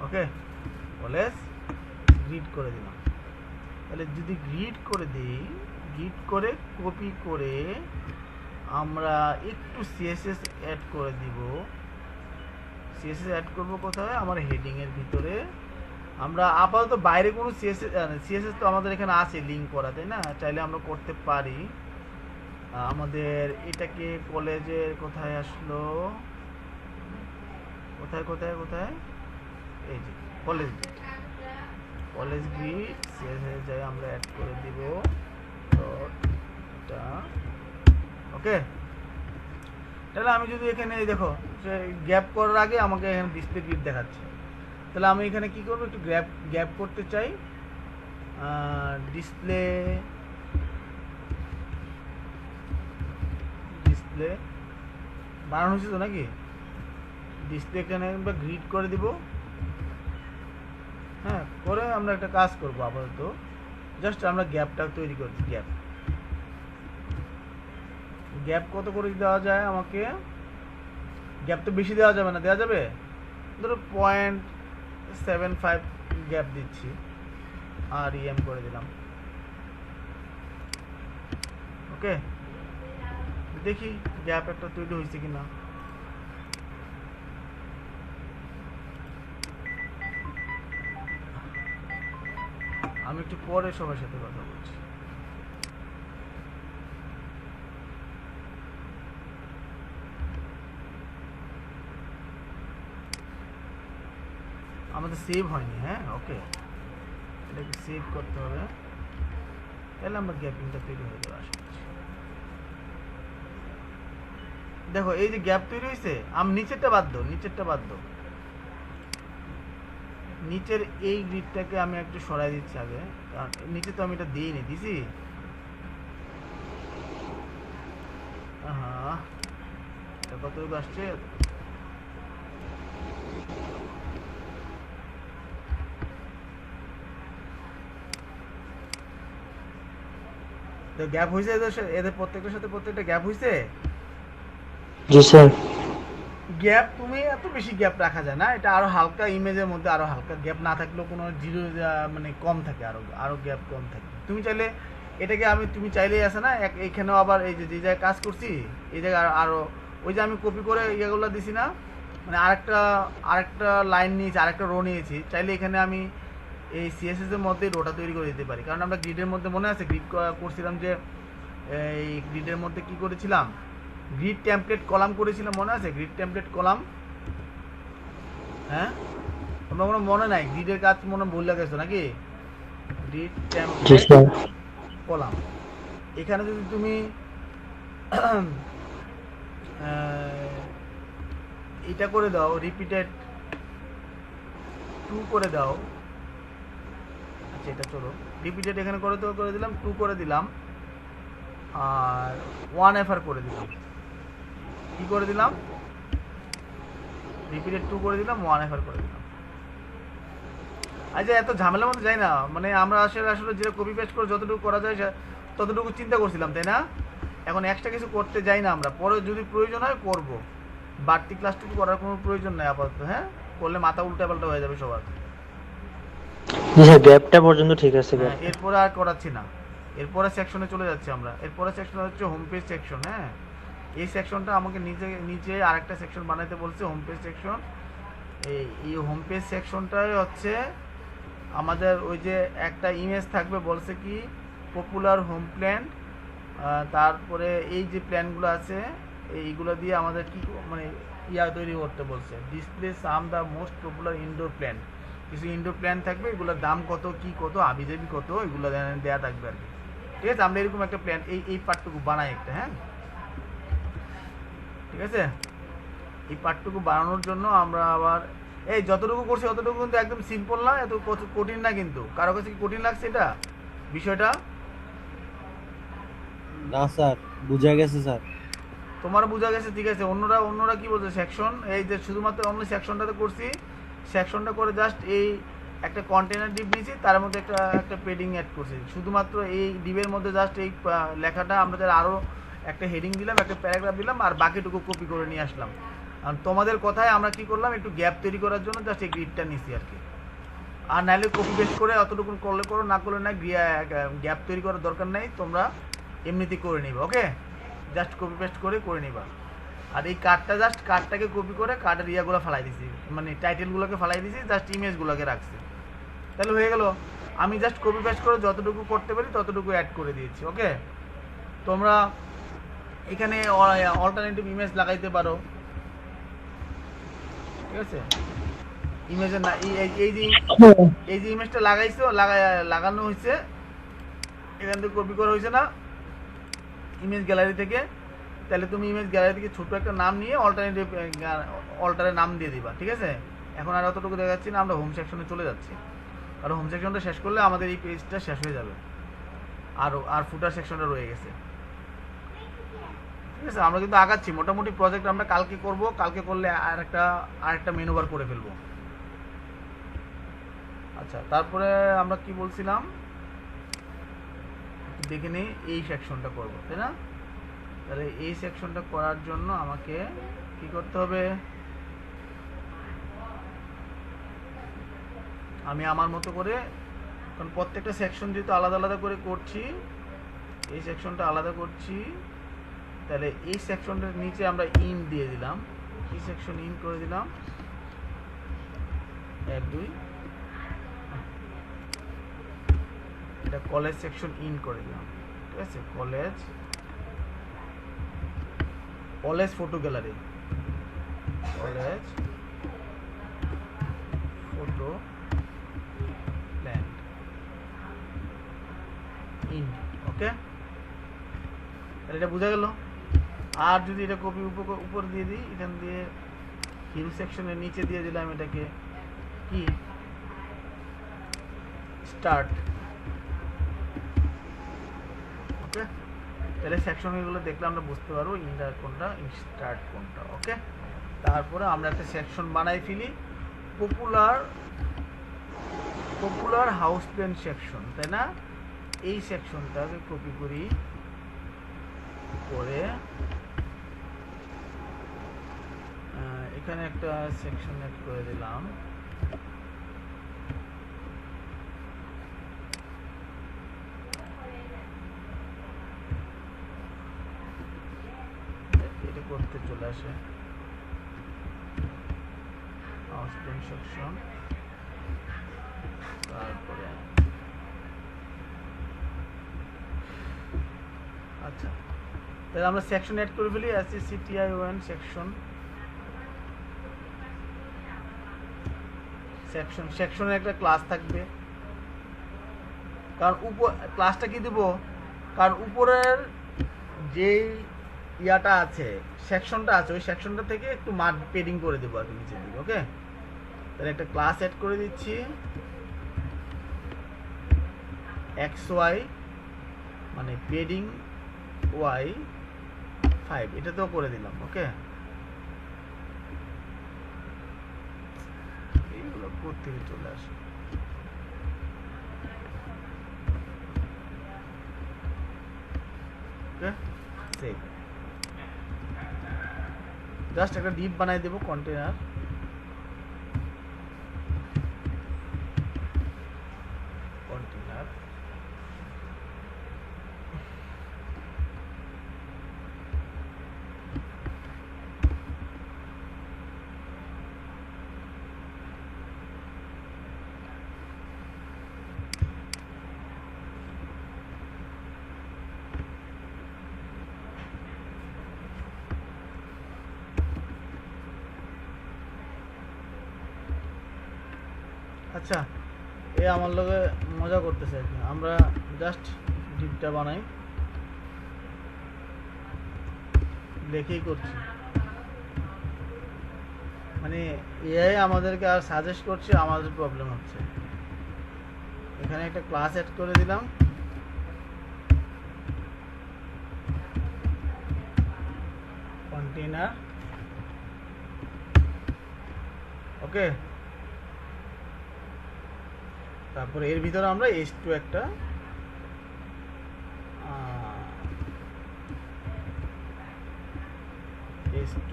ওকে, কলেজ গ্রিড করে দিলাম। তাহলে যদি গ্রিড করে দিই, গ্রিড করে কপি করে আমরা একটু সিএসএস অ্যাড করে দিব। সিএসএস অ্যাড করব কোথায়, আমার হেডিং এর ভিতরে। আমরা আপাতত বাইরে কোনো সিএসএস তো আমাদের এখানে আছে লিঙ্ক করা, তাই না? চাইলে আমরা করতে পারি। আমাদের এটাকে কলেজের কোথায় আসলো, কোথায় কোথায় কোথায়, এই যে college grid, college grid CSS যাই আমরা অ্যাড করে দিব এটা। ওকে, তাহলে আমি যদি এখানে দেখো গ্যাপ করার আগে আমাকে এখানে ডিসপ্লে গ্রিড দেখাচ্ছে, তাহলে আমি এখানে কি করব, একটু গ্যাপ করতে চাই। ডিসপ্লে বানানো হয়েছে তো নাকি? ডিসপ্লে এখানে আমরা গ্রিড করে দিব। হ্যাঁ, করে আমরা একটা কাজ করব আপাতত, জাস্ট আমরা গ্যাপটা তৈরি করছি। গ্যাপ কত করে দেওয়া যায় আমাকে? গ্যাপ তো বেশি দেওয়া যাবে না, দেওয়া যাবে ধরো 0.75 গ্যাপ দিচ্ছি, আর ইএম করে দিলাম। ওকে, দেখি গ্যাপ একটা তৈরি হয়েছে কিনা। আমি একটু পরে সবার সাথে কথা বলছি। আমাদের সেভ হয়নি। হ্যাঁ, ওকে, এটাকে সেভ করতে হবে, তাহলে আমরা গ্যাপিংটা তৈরি হয়ে যাবে আশা করছি। দেখো এই যে গ্যাপ তৈরি হয়েছে, আমি নিচেরটা বাদ দাও, নিচের এই গ্রিডটাকে আমি একটু সরাই দিচ্ছি আগে, কারণ নিচে তো আমি এটা দিইনি, দিছি। হ্যাঁ, এটা কতটুকু আসছে, গ্যাপ হয়েছে এদের প্রত্যেকটার সাথে, প্রত্যেকটা গ্যাপ হয়েছে। জি স্যার। গ্যাপ তুমি এত বেশি গ্যাপ রাখা যায় না, এটা আরো হালকা, ইমেজের মধ্যে আরো হালকা গ্যাপ না থাকলেও কোনো জিরো মানে কম থাকে, আরো গ্যাপ কম থাকে। তুমি চাইলে এটাকে তুমি চাইলেই আছে না এইখানেও আবার এই যে জায়গায় কাজ করছি, এই জায়গায় আরো ওই যে আমি কপি করে ইয়েগুলো দিছি না, মানে আরেকটা লাইন নিয়েছি, আরেকটা রো নিয়েছি, চাইলে এখানে আমি এই সিএসএস এর মধ্যে রোটা তৈরি করে দিতে পারি। কারণ আমরা গ্রিডের মধ্যে মনে আছে গ্রিড করছিলাম যে এই গ্রিডের মধ্যে কি করেছিলাম, গ্রিড টেমপ্লেট কলাম করেছিলাম, মনে আছে? গ্রিড টেমপ্লেট কলাম, হ্যাঁ? তোমরা কোনো মনে নাই? গ্রিডের কাজ মনে ভুলে গেছো নাকি? গ্রিড জি টেমপ্লেট স্যার। কলাম। এখানে যদি তুমি এটা করে দাও, রিপিটেড 2 করে দাও। আচ্ছা এটা চলো, রিপিটেড এখানে করে দিলাম, 2 করে দিলাম, আর 1 এফআর করে দিলাম। কি করে দিলাম? রিপিটেড 2 করে দিলাম, 1 এফআর করে দিলাম। আচ্ছা এত ঝামেলার মধ্যে যাই না, মানে আমরা আসলে যেটা কপি পেস্ট করে যতটুকু করা যায় ততটুকু চিন্তা করছিলাম, তাই না? এখন এক্সট্রা কিছু করতে যাই না আমরা, পরে যদি প্রয়োজন হয় করব, বাড়তি ক্লাসটুকু করার কোনো প্রয়োজন নেই আপাতত। হ্যাঁ, করলে মাথা উল্টাপাল্টা হয়ে যাবে সবার। জি স্যার, গ্যাপটা পর্যন্ত ঠিক আছে। হ্যাঁ, এরপরে আর করাচ্ছি না, এরপরে সেকশনে চলে যাচ্ছি আমরা। এরপরে সেকশন হচ্ছে হোম পেজ সেকশন। হ্যাঁ, এই সেকশনটা আমাকে নিচে আরেকটা সেকশন বানাইতে বলছে, হোম পেজ সেকশন। এই হোম পেজ সেকশনটাই হচ্ছে আমাদের ওই যে একটা ইমেজ থাকবে, বলছে কি পপুলার হোম প্ল্যান, তারপরে এই যে প্ল্যানগুলো আছে এইগুলো দিয়ে আমাদের কি মানে তৈরি করতে বলছে, display some the most popular indoor plant. কিছু ইনডোর প্ল্যান থাকবে, এগুলোর দাম কত, কি কত, আবিজাবি কত, এগুলো দেওয়া থাকবে আর কি। ঠিক আছে, আমরা এরকম একটা প্ল্যান এই পার্টটুকু বানাই একটা। হ্যাঁ ঠিক আছে, এই পার্টটুকু বানানোর জন্য আমরা আবার এই যতটুকু করছি অতটুকু কিন্তু একদম সিম্পল না, এত কঠিন না কিন্তু। কারো কাছে কি কঠিন লাগছে এটা বিষয়টা? না স্যার, বুঝা গেছে স্যার। তোমার বোঝা গেছে, ঠিক আছে। অন্যরা কি বলছে, সেকশন এই যে শুধুমাত্র অন্য সেকশনটাতে করছি, সেকশনটা করে জাস্ট এই একটা কন্টেনার ডিপ নিয়েছি, তার মধ্যে একটা পেডিং অ্যাড করছি, শুধুমাত্র এই ডিপের মধ্যে জাস্ট এই লেখাটা আমরা আরও একটা হেডিং দিলাম, একটা প্যারাগ্রাফ দিলাম, আর বাকিটুকু কপি করে নিয়ে আসলাম। আর তোমাদের কথায় আমরা কি করলাম, একটু গ্যাপ তৈরি করার জন্য জাস্ট এই গ্রিডটা নিছি আর কি। আর নাহলে কপি পেস্ট করে অতটুকু করলে করো, না করলে না, গ্যাপ তৈরি করার দরকার নেই, তোমরা এমনিতেই করে নিবে। ওকে, জাস্ট কপি পেস্ট করে নিবা। আর এই কার্ডটাকে কপি করে কার্ডের ইয়াগুলো ফেলাই দিছি, মানে টাইটেলগুলোকে ফেলাই দিছি, জাস্ট ইমেজগুলোকে রাখছি, তাহলে হয়ে গেল। আমি জাস্ট কপি পেস্ট করে যতটুকু করতে পারি ততটুকু অ্যাড করে দিয়েছি। ওকে, তোমরা এখানে অল্টারনেটিভ ইমেজ লাগাইতে পারো। ঠিক আছে, ইমেজের না এই যে ইমেজটা লাগাইছো, লাগানো হয়েছে, এখান থেকে কপি করা হয়েছে না ইমেজ গ্যালারি থেকে, তাহলে তুমি ইমেজ গ্যালারি থেকে ছোট একটা নাম নিয়ে অল্টারের নাম দিয়ে দিবা। ঠিক আছে, এখন আর অতটুকু দেখা যাচ্ছে না, আমরা হোম সেকশনে চলে যাচ্ছি, কারণ হোম সেকশনটা শেষ করলে আমাদের এই পেজটা শেষ হয়ে যাবে, আর ফুটার সেকশনটা রয়ে গেছে। ঠিক আছে, আমরা কিন্তু আগাচ্ছি, মোটামুটি প্রজেক্ট আমরা কালকে করব, কালকে করলে আরেকটা মেনু বার করে ফেলবো। আচ্ছা, তারপরে আমরা কি বলছিলাম দেখে নিই, এই সেকশনটা করব, তাই না? তাহলে এই সেকশনটা করার জন্য আমাকে কি করতে হবে, আমি আমার মতো করে, কারণ প্রত্যেকটা সেকশন যেহেতু আলাদা আলাদা করে করছি, এই সেকশনটা আলাদা করছি, তাহলে এই সেকশনটার নিচে আমরা ইন দিয়ে দিলাম, এই সেকশন ইন করে দিলাম 1 2, এটা কলেজ সেকশন ইন করে দিলাম। ঠিক আছে, college photo gallery, college photo plan in. Okay, তাহলে এটা বোঝা গেল। আর যদি এটা কপি উপর দিয়ে দিই, এখান দিয়ে হিল সেকশনের নিচে দিয়ে দিলাম এটাকে কি স্টার্ট। ওকে, তাহলে সেকশনগুলো দেখলে আমরা বুঝতে পারবো ইন্টার কোনটা, স্টার্ট কোনটা। ওকে, তারপরে আমরা একটা সেকশন বানাই ফেলি, পপুলার হাউস প্ল্যান সেকশন, তাই না? এই সেকশনটাকে কপি করি, করে এখানে একটা সেকশন অ্যাড করে দিলাম। এটা করতে চলে আসে হাউস প্ল্যান সেকশন, তারপরে আচ্ছা, তাহলে আমরা সেকশন অ্যাড করে ফেলি। SECTION সেকশনের একটা ক্লাস থাকবে, কারণ ক্লাসটা কি দিব, কারণ উপরের যেই ইয়াটা আছে, সেকশনটা আছে, ওই সেকশনটা থেকে একটু পেডিং করে দেবো আর কি নিচের দিকে। ওকে, তাহলে একটা ক্লাস অ্যাড করে দিচ্ছি, XY মানে পেডিং Y5, এটা তো করে দিলাম। ওকে, এইগুলো কোত্থেকে চলে আসে। ওকে, সেভ। জাস্ট একটা ডিপ বানাই দেবো, কন্টেনার। আচ্ছা, এ আমার লগে মজা করতেছে আর কি। আমরা জাস্ট ডিপটা বানাই, দেখেই করছি, মানে এআই আমাদেরকে আর সাজেস্ট করছে, আমাদের প্রবলেম হচ্ছে। এখানে একটা ক্লাস অ্যাড করে দিলাম, কন্টেইনার। ওকে, তারপরে এর ভিতরে আমরা S2 একটা S2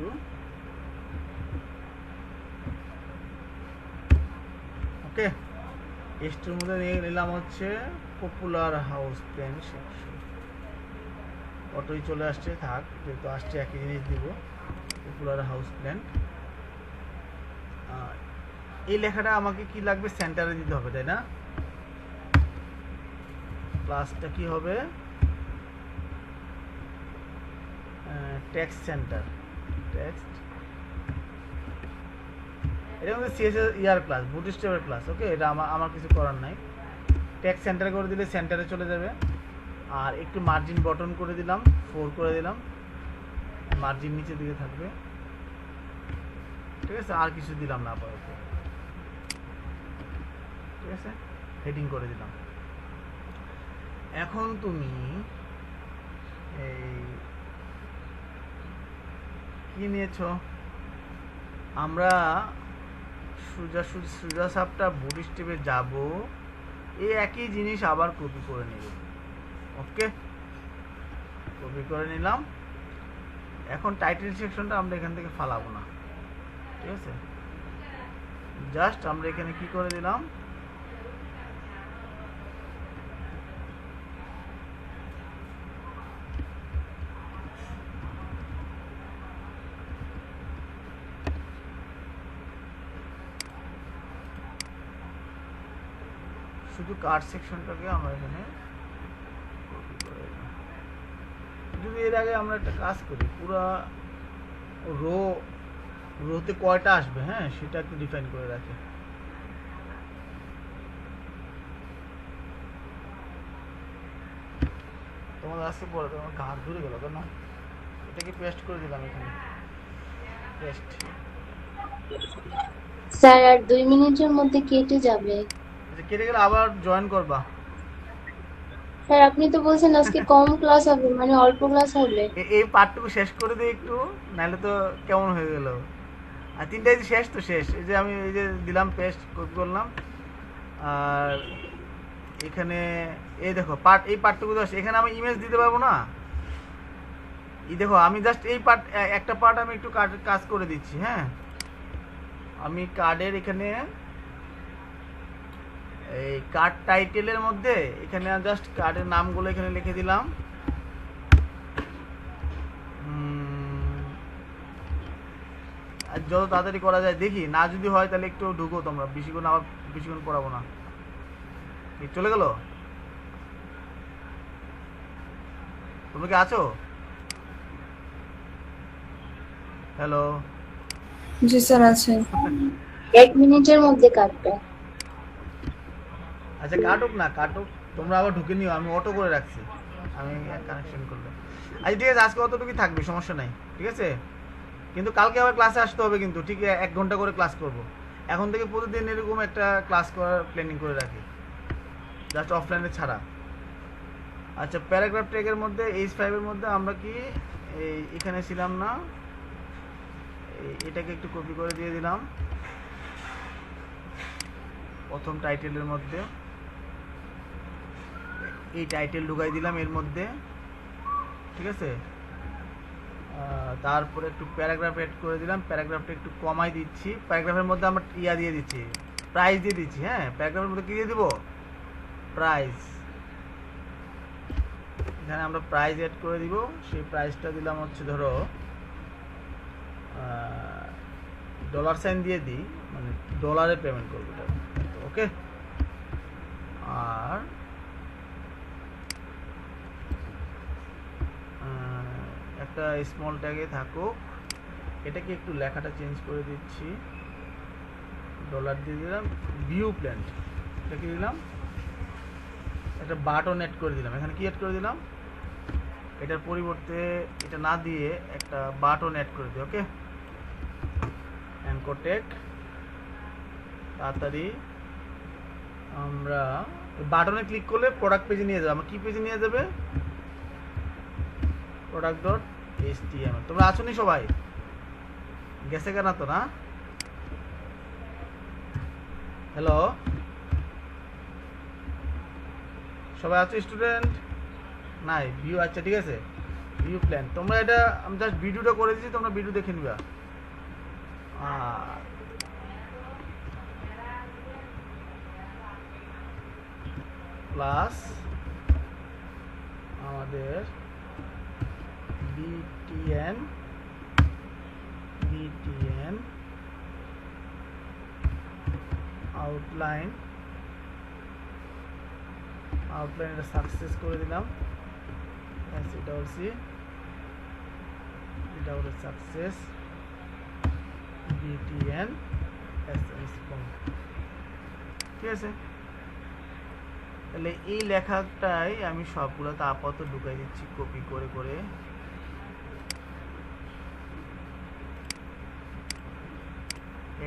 ওকে, S2 এর মধ্যে নিলাম হচ্ছে পপুলার হাউস প্ল্যান সেকশন। অটোই চলে আসছে, থাক, যেহেতু আসছে একই জিনিস দিব, পপুলার হাউস প্ল্যান। এই লেখাটা আমাকে কি লাগবে, সেন্টারে দিতে হবে, তাই না? ক্লাসটা কি হবে, টেক্সট সেন্টার, টেক্সট। এটা হচ্ছে সিএসএস ইয়ার ক্লাস, বুটস্ট্র্যাপের ক্লাস। ওকে, এটা আমার কিছু করার নাই। টেক্সট সেন্টার করে দিলে সেন্টারে চলে যাবে। আর একটু মার্জিন বটন করে দিলাম, 4 করে দিলাম, মার্জিন নিচের দিকে থাকবে। ঠিক আছে, আর কিছু দিলাম না আপাতত। ঠিক আছে, হেডিং করে দিলাম। এখন তুমি এই কি নিয়েছো, আমরা সোজা সাপটা বুটস্ট্র্যাপে যাব, এই একই জিনিস আবার কপি করে নেব। ওকে, কপি করে নিলাম। এখন টাইটেল সেকশনটা আমরা এখান থেকে ফালাবো না, ঠিক আছে? জাস্ট আমরা এখানে কি করে দিলাম, শুধু কার্ড সেকশনটাকে আমরা এখানে কপি করে দিলাম। যদি এর আগে আমরা একটা কাজ করি, পুরা রোতে কয়টা আসবে, হ্যাঁ, সেটা একটু ডিফাইন করে রাখি। তোমাদের আজকে পরে তোমার ঘাট ধরে গেল কেন? এটাকে পেস্ট করে দিলাম এখানে, পেস্ট। স্যার আর 2 মিনিটের মধ্যে কেটে যাবে। আচ্ছা, কেটে গেলে আবার জয়েন করবা। স্যার আপনি তো বলছেন আজকে কম ক্লাস হবে, মানে অল্প ক্লাস হবে। এই পার্টটুকু শেষ করে দিই একটু, নাহলে তো কেমন হয়ে গেল। আর তিনটাই শেষ, তো শেষ। এই যে আমি এই যে দিলাম, পেস্ট কপি করলাম। আর এখানে এই দেখো এই পার্টটুকু জাস্ট, এখানে আমি ইমেজ দিতে পারবো না। এই দেখো, আমি জাস্ট এই একটা পার্ট আমি একটু কাজ করে দিচ্ছি। হ্যাঁ, আমি কার্ডের এখানে এই কার্ড টাইটেলের মধ্যে এখানে জাস্ট কার্ডের নামগুলো এখানে লিখে দিলাম। আর যত তাড়াতাড়ি করা যায় দেখি, না যদি হয় তাহলে একটু ঢুকো তোমরা, বেশিক্ষণ পড়াবো না। চলে গেল। তুমি কি আছো? হ্যালো। জি স্যার আছে। 1 মিনিটের মধ্যে কাটবে। আচ্ছা কাটুক না কাটুক, তোমরা আবার ঢুকে নিও, আমি অটো করে রাখছি, আমি কানেকশন করলে। আচ্ছা ঠিক আছে, আজকে অতটুকুই থাকবে, সমস্যা নাই, ঠিক আছে। কিন্তু কালকে আবার ক্লাসে আসতে হবে কিন্তু, ঠিক 1 ঘন্টা করে ক্লাস করব। এখন থেকে প্রতিদিন এরকম একটা ক্লাস করার প্ল্যানিং করে রাখি, জাস্ট অফলাইনে ছাড়া। আচ্ছা প্যারাগ্রাফ ট্যাগের মধ্যে H5 এর মধ্যে আমরা কি এখানে ছিলাম না, এটাকে একটু কপি করে দিয়ে দিলাম প্রথম টাইটেলের মধ্যে, এই টাইটেল ঢুকাই দিলাম এর মধ্যে, ঠিক আছে। তারপরে একটু প্যারাগ্রাফ এড করে দিলাম, প্যারাগ্রাফটা একটু কমাই দিচ্ছি, প্যারাগ্রাফের মধ্যে আমরা দিয়ে দিচ্ছি, প্রাইস দিয়ে দিচ্ছি। হ্যাঁ প্যারাগ্রাফের মধ্যে কি দিয়ে দিব, প্রাইস। এখানে আমরা প্রাইস এড করে দিব, সেই প্রাইসটা দিলাম হচ্ছে ধরো $সাইন দিয়ে দিই, মানে ডলারে পেমেন্ট করবো এটা, ওকে। আর একটা স্মল ট্যাগে থাকুক, এটাকে একটু লেখাটা চেঞ্জ করে দিচ্ছি, ডলার দিয়ে দিলাম, ভিউ প্ল্যান, এটা কি দিলাম, একটা বাটন এড করে দিলাম। এখানে কি এড করে দিলাম, এটার পরিবর্তে এটা না দিয়ে একটা বাটন এড করে দিই, ওকে। অ্যাঙ্কর ট্যাগ, তাড়াতাড়ি আমরা বাটনে ক্লিক করলে প্রোডাক্ট পেজে নিয়ে যাবে। আমার কি পেজে নিয়ে যাবে, product.html। তোমরা আছো নি সবাই, গেছে কেনা তো না? হ্যালো সবাই আছো স্টুডেন্ট? নাই ভিউ, আচ্ছা ঠিক আছে, ভিউ প্ল্যান। তোমরা এটা আমি জাস্ট ভিডিওটা করে দিচ্ছি, তোমরা ভিডিও দেখে নিবা। প্লাস আমাদের btn আউটলাইন এটা সাকসেস করে দিলাম, এটা হলো সাকসেস btn ঠিক আছে। তাহলে এই লেখাটাই আমি সবগুলো আপাতত ঢুকাই দিচ্ছি কপি করে করে।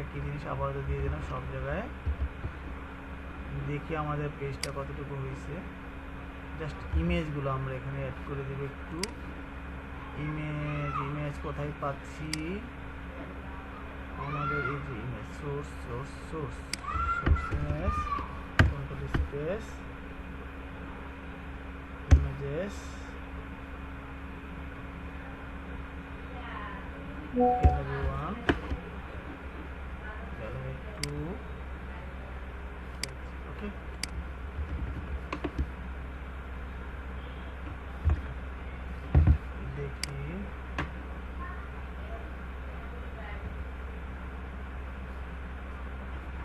একই জিনিস আপাতত দিয়ে দিলাম সব জায়গায়। দেখি আমাদের পেজটা কতটুকু হয়েছে। জাস্ট ইমেজগুলো আমরা এখানে অ্যাড করে দেব একটু। ইমেজ কোথায় পাচ্ছি, আমাদের এই যে image source image, control space images, gallery 1, gallery 2, ওকে। দেখি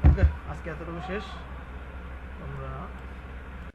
ওকে, আজকে এতটুকু শেষ।